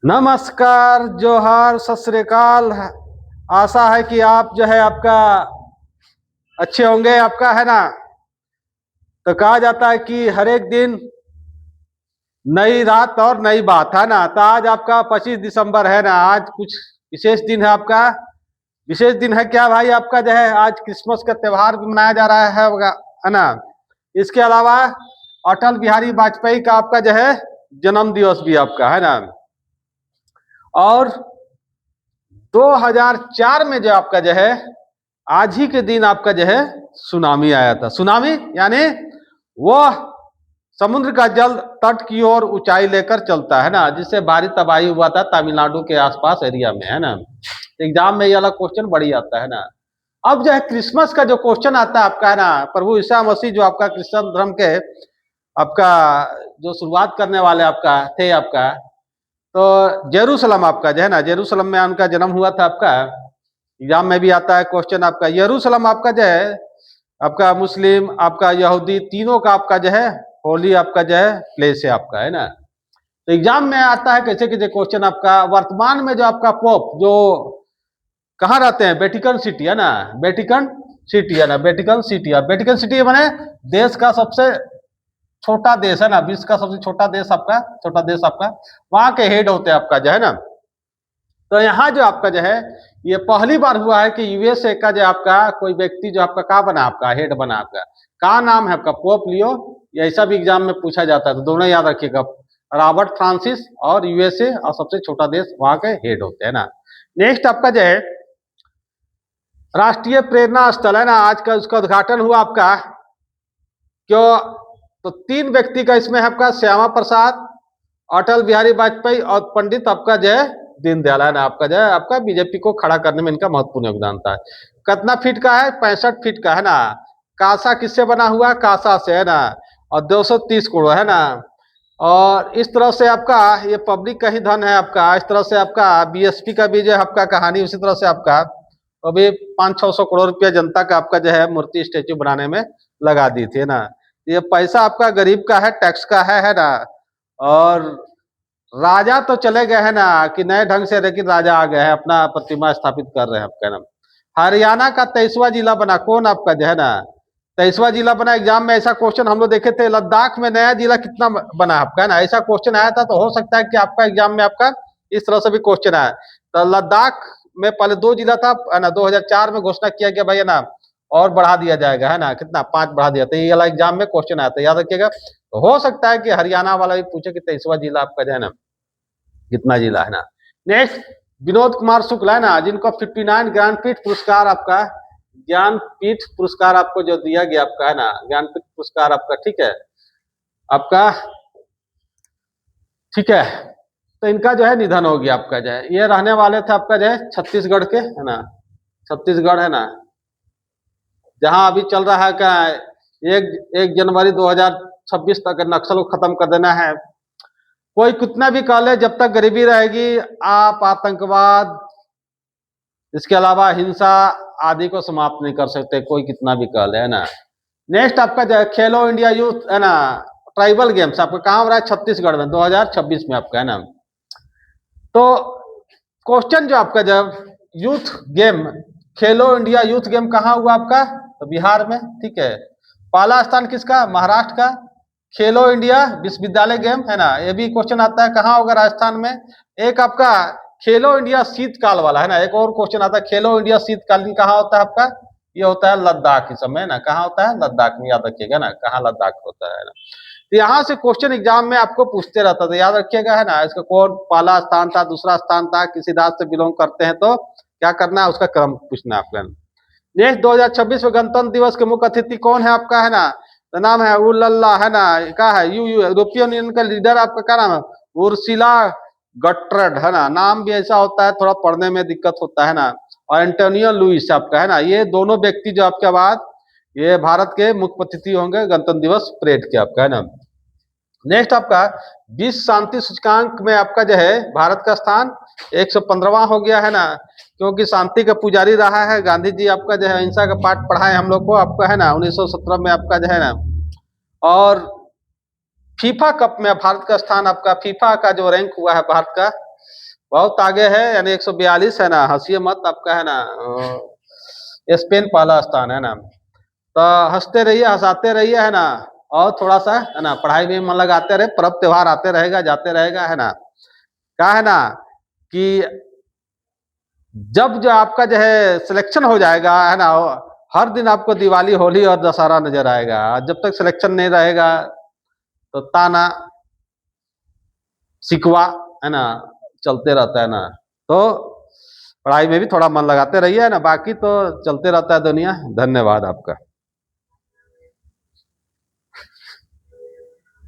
नमस्कार, जोहार, सत श्री अकाल। आशा है कि आप जो है आपका अच्छे होंगे, आपका है ना। तो कहा जाता है कि हर एक दिन नई रात और नई बात, है ना। तो आज आपका 25 दिसंबर है ना। आज कुछ विशेष दिन है आपका। विशेष दिन है क्या भाई आपका जो है आज क्रिसमस का त्योहार भी मनाया जा रहा है ना। इसके अलावा अटल बिहारी वाजपेयी का आपका जो है जन्म दिवस भी आपका है ना। और 2004 में जो आपका जो है आज ही के दिन आपका जो है सुनामी आया था। सुनामी यानी वह समुद्र का जल तट की ओर ऊंचाई लेकर चलता है ना, जिससे भारी तबाही हुआ था तमिलनाडु के आसपास एरिया में, है ना। एग्जाम में ये वाला क्वेश्चन बड़ी आता है ना। अब जो है क्रिसमस का जो क्वेश्चन आता है आपका, है ना, प्रभु ईसा मसीह जो आपका क्रिश्चियन धर्म के आपका जो शुरुआत करने वाले आपका थे आपका, तो जेरूसलम आपका जो है ना, जेरूसलम में उनका जन्म हुआ था आपका। एग्जाम में भी आता है क्वेश्चन आपका। यरूशलेम आपका जो है आपका मुस्लिम आपका यहूदी तीनों का आपका जो है होली आपका जो है प्लेस है आपका, है ना। तो एग्जाम में आता है कैसे कैसे क्वेश्चन आपका। वर्तमान में जो आपका पोप जो कहाँ रहते हैं, वेटिकन सिटी, है ना। वेटिकन सिटी, है ना। वेटिकन सिटी, है वेटिकन सिटी माने देश का सबसे छोटा देश, है ना। विश्व का सबसे छोटा देश आपका, छोटा देश आपका, वहां के हेड होते हैं आपका जो है ना। तो यहाँ जो आपका जो है ये पहली बार हुआ है कि यूएसए का जो आपका कोई व्यक्ति जो आपका का बना आपका हेड बना आपका, का नाम है आपका पोप लियो। ये ऐसा भी एग्जाम में पूछा जाता है, तो दोनों याद रखिएगा। रॉबर्ट फ्रांसिस और यूएसए और सबसे छोटा देश वहां के हेड होते हैं ना। नेक्स्ट आपका जो है राष्ट्रीय प्रेरणा स्थल, है ना। आज का उसका उद्घाटन हुआ आपका। क्यों? तो 3 व्यक्ति का इसमें है आपका, श्यामा प्रसाद, अटल बिहारी वाजपेयी और पंडित आपका जो है दीनदयाल, है ना। आपका जो है आपका बीजेपी को खड़ा करने में इनका महत्वपूर्ण योगदान था। कितना फीट का है? 65 फीट का, है ना। कासा किससे बना हुआ? कासा से, है ना। और 230 करोड़, है ना। और इस तरह से आपका ये पब्लिक का ही धन है आपका। इस तरह से आपका बीएसपी का भी जो है आपका कहानी उसी तरह से आपका अभी 500-600 करोड़ रुपया जनता का आपका जो है मूर्ति स्टेचू बनाने में लगा दी थी, है ना। ये पैसा आपका गरीब का है, टैक्स का है ना। और राजा तो चले गए हैं ना कि नए ढंग से, लेकिन राजा आ गए हैं अपना प्रतिमा स्थापित कर रहे हैं आपका नाम। हरियाणा का 23वां जिला बना कौन आपका जो है ना, 23वां जिला बना। एग्जाम में ऐसा क्वेश्चन हम लोग देखे थे, लद्दाख में नया जिला कितना बना आपका, है ना। ऐसा क्वेश्चन आया था, तो हो सकता है कि आपका एग्जाम में आपका इस तरह से भी क्वेश्चन आया। तो लद्दाख में पहले 2 जिला था, है ना। 2004 में घोषणा किया गया भाई, है ना, और बढ़ा दिया जाएगा, है ना। कितना? 5 बढ़ा दिया। तो ये वाला एग्जाम में क्वेश्चन आया था, याद रखिएगा। तो हो सकता है कि हरियाणा वाला भी पूछे कि 23वां जिला आपका जो है ना कितना जिला, है ना। नेक्स्ट विनोद कुमार शुक्ला, है ना, जिनको 59 ज्ञानपीठ पुरस्कार आपका, ज्ञानपीठ पुरस्कार आपको जो दिया गया आपका, है ना, ज्ञानपीठ पुरस्कार आपका, ठीक है आपका, ठीक है। तो इनका जो है निधन हो गया आपका जो है। ये रहने वाले थे आपका जो है छत्तीसगढ़ के, है ना। छत्तीसगढ़, है ना, जहां अभी चल रहा है क्या, 1 जनवरी 2026 तक नक्सल को खत्म कर देना है। कोई कितना भी कह ले, जब तक गरीबी रहेगी आप आतंकवाद, इसके अलावा हिंसा आदि को समाप्त नहीं कर सकते, कोई कितना भी कह ले, है ना। नेक्स्ट आपका जो है खेलो इंडिया यूथ, है ना, ट्राइबल गेम्स आपका कहाँ हो रहा है? छत्तीसगढ़ में 2026 में आपका, है ना। तो क्वेश्चन जो आपका जब यूथ गेम, खेलो इंडिया यूथ गेम कहाँ हुआ आपका? तो बिहार में, ठीक है। पहला स्थान किसका? महाराष्ट्र का। खेलो इंडिया विश्वविद्यालय गेम, है ना, ये भी क्वेश्चन आता है कहाँ होगा? राजस्थान में। एक आपका खेलो इंडिया शीतकाल वाला, है ना, एक और क्वेश्चन आता है खेलो इंडिया शीतकालीन कहाँ होता है आपका? ये होता है लद्दाख इस समय, ना। कहाँ होता है? लद्दाख में, याद रखिएगा ना, कहाँ लद्दाख होता है ना। तो यहाँ से क्वेश्चन एग्जाम में आपको पूछते रहता था, याद रखिएगा, है ना। इसका कौन पहला स्थान था, दूसरा स्थान था, किसी राज्य से बिलोंग करते हैं तो क्या करना है, उसका क्रम पूछना है आपका। नेक्स्ट 2026 में गणतंत्र दिवस के मुख्य अतिथि कौन है आपका, है ना। तो नाम है उल्ला, है ना, क्या है, यूरोपियन यूनियन का लीडर आपका क्या नाम है? उर्सिला गट्रेड, है ना। नाम भी ऐसा होता है, थोड़ा पढ़ने में दिक्कत होता है ना। और एंटोनियो लुइस आपका, है ना। ये दोनों व्यक्ति जो आपके बाद ये भारत के मुख्य अतिथि होंगे गणतंत्र दिवस परेड के आपका, है ना। नेक्स्ट आपका विश्व शांति सूचकांक में आपका जो है भारत का स्थान 115वां हो गया, है ना। क्योंकि शांति का पुजारी रहा है गांधी जी आपका जो है, अहिंसा का पाठ पढ़ाए हम लोग को आपका, है ना, 1917 में आपका जो है ना। और फीफा कप में भारत का स्थान आपका, फीफा का जो रैंक हुआ है भारत का बहुत आगे है, यानी 142 है ना, हंसिए मत आपका है ना। स्पेन पहला स्थान है ना। तो हंसते रहिए, हंसाते रहिए है ना, और थोड़ा सा है ना पढ़ाई में मन लगाते रहे, पर्व त्योहार आते रहेगा जाते रहेगा है ना। क्या है ना कि जब जो आपका जो है सिलेक्शन हो जाएगा है ना, हर दिन आपको दिवाली होली और दशहरा नजर आएगा। जब तक सिलेक्शन नहीं रहेगा तो ताना सिकवा है ना चलते रहता है ना। तो पढ़ाई में भी थोड़ा मन लगाते रहिए है ना, बाकी तो चलते रहता है दुनिया। धन्यवाद आपका।